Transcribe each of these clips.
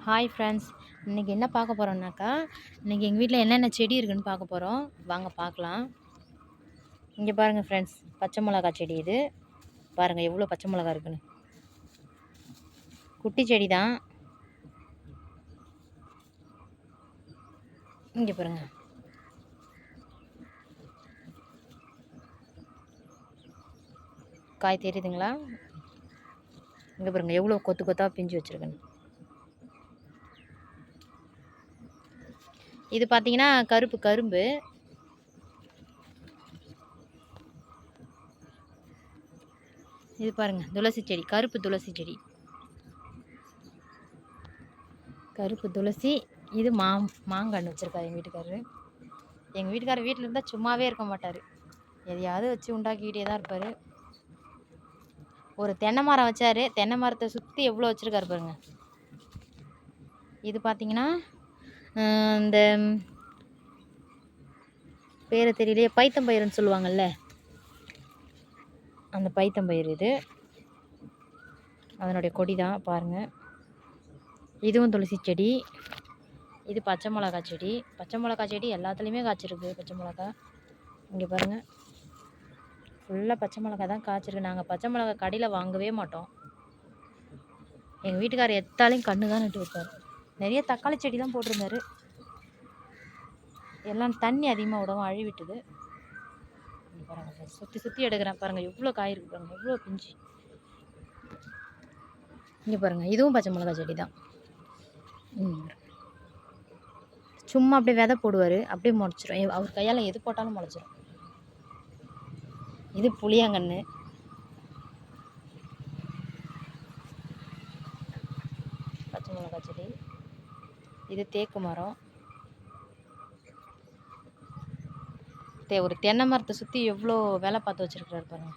Hi friends, இன்றைக்கி என்ன பார்க்க போகிறோம்னாக்கா, இன்றைக்கி எங்கள் வீட்டில் என்னென்ன செடி இருக்குதுன்னு பார்க்க போகிறோம். வாங்க பார்க்கலாம். இங்கே பாருங்கள் ஃப்ரெண்ட்ஸ், பச்சை மிளகா செடி இது. பாருங்கள் எவ்வளோ பச்சை மிளகா இருக்குன்னு. குட்டி செடி தான். இங்கே பாருங்கள், காய் தெரியுதுங்களா? இங்கே பாருங்கள் எவ்வளோ கொத்து கொத்தாக பிஞ்சு வச்சுருக்குன்னு. இது பார்த்தீங்கன்னா கரும்பு. இது பாருங்கள் துளசி செடி, கருப்பு துளசி. இது மாங்கன்று வச்சுருக்காரு எங்கள் வீட்டுக்காரரு. எங்கள் வீட்டுக்காரர் வீட்டில் இருந்தால் சும்மாவே இருக்க மாட்டார், எதையாவது வச்சு உண்டாக்கிக்கிட்டே தான் இருப்பார். ஒரு தென்னை மரம் வச்சார், தென்னை மரத்தை சுற்றி எவ்வளோ வச்சுருக்காரு பாருங்க. இது பார்த்தீங்கன்னா இந்த பேரை தெரியலையே, பைத்தம்பயிறுன்னு சொல்லுவாங்கள்ல, அந்த பைத்தம்பயிறு இது. அதனுடைய கொடி தான் பாருங்கள். இதுவும் துளசி செடி. இது பச்சை மிளகா செடி. எல்லாத்துலேயுமே காய்ச்சிருக்கு பச்சை மிளகா. இங்கே பாருங்கள், ஃபுல்லாக பச்சை மிளகா தான் காய்ச்சிருக்கு. நாங்கள் பச்சை மிளகா கடையில் வாங்கவே மாட்டோம். எங்கள் வீட்டுக்காரர் எத்தாலையும் கன்று தான் நட்டு வைப்பார். நிறைய தக்காளி செடி தான் போட்டிருந்தாரு, எல்லாம் தண்ணி அதிகமாக விடவும் அழிவிட்டுது. இங்கே பாருங்கள், சுற்றி எடுக்கிறேன் பாருங்கள், எவ்வளோ காய் இருக்குது பாருங்கள், எவ்வளோ பிஞ்சு. இங்கே பாருங்கள், இதுவும் பச்சை மிளகா செடி தான். சும்மா அப்படியே விதை போடுவார், அப்படியே முளைச்சிரும். அவர் கையால் எது போட்டாலும் முளைச்சிரும். இது புளியாங்கன்று. பச்சை மிளகா செடி. இது தேக்கு மரம். ஒரு தென்னை மரத்தை சுற்றி எவ்வளோ வேலை பார்த்து வச்சுருக்கிறாரு பாருங்க.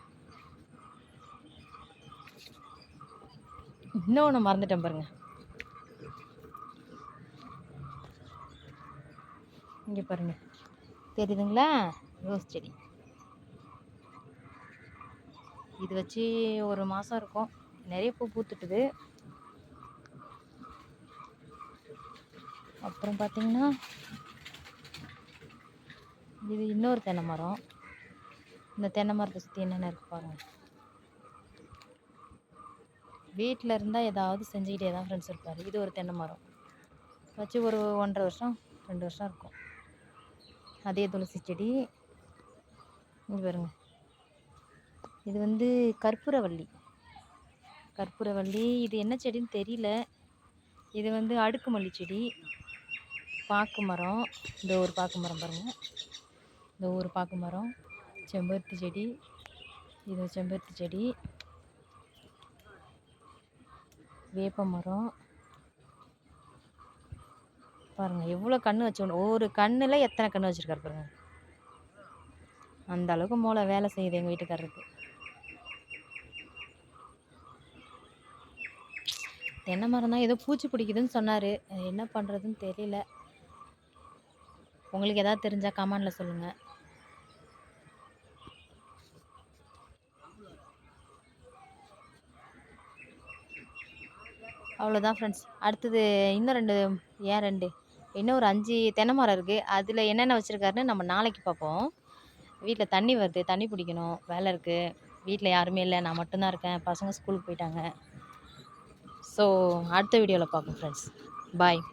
இன்னொன்று மறந்துட்டேன் பாருங்க, இங்கே பாருங்க, தெரியுதுங்களா? ரோஸ் செடி. இது வச்சு ஒரு மாதம் இருக்கும், நிறைய பூ பூத்துட்டுது. அப்புறம் பார்த்தீங்கன்னா இது இன்னொரு தென்னை மரம். இந்த தென்னை மரத்தை சுற்றி என்னென்ன இருக்கு பாருங்கள். வீட்டில் இருந்தால் ஏதாவது செஞ்சுக்கிட்டே தான் ஃப்ரெண்ட்ஸ் இருப்பார். இது ஒரு தென்னை மரம் வச்சு ஒரு 1.5 வருஷம் 2 வருஷம் இருக்கும். அதே துளசி செடி. இங்கே பாருங்க, இது வந்து கற்பூரவள்ளி. இது என்ன செடின்னு தெரியல. இது வந்து அடுக்கு மல்லி செடி. பாக்கு மரம், இந்த ஒரு பாக்கு மரம் பாருங்கள், இந்த ஒரு பாக்கு மரம். செம்பருத்தி செடி. இது செம்பருத்தி செடி. வேப்ப மரம் பாருங்கள், எவ்வளோ கன்று வச்சு, ஒரு கண்ணில் எத்தனை கன்று வச்சுருக்காரு பாருங்கள். அந்த அளவுக்கு மூளை வேலை செய்யுது எங்கள் வீட்டுக்காரருக்கு. தென்னை மரம் தான் ஏதோ பூச்சி பிடிக்குதுன்னு சொன்னார், என்ன பண்ணுறதுன்னு தெரியல. உங்களுக்கு எதாவது தெரிஞ்சால் கமெண்டில் சொல்லுங்கள். அவ்வளோதான் ஃப்ரெண்ட்ஸ். அடுத்தது இன்னும் ஒரு 5 தென்னை மரம் இருக்குது. அதில் என்னென்ன வச்சுருக்காருன்னு நம்ம நாளைக்கு பார்ப்போம். வீட்டில் தண்ணி வருது, தண்ணி பிடிக்கணும், வேலை இருக்குது. வீட்டில் யாருமே இல்லை, நான் மட்டும்தான் இருக்கேன். பசங்க ஸ்கூலுக்கு போயிட்டாங்க. ஸோ அடுத்த வீடியோவில் பார்ப்போம் ஃப்ரெண்ட்ஸ். பாய்.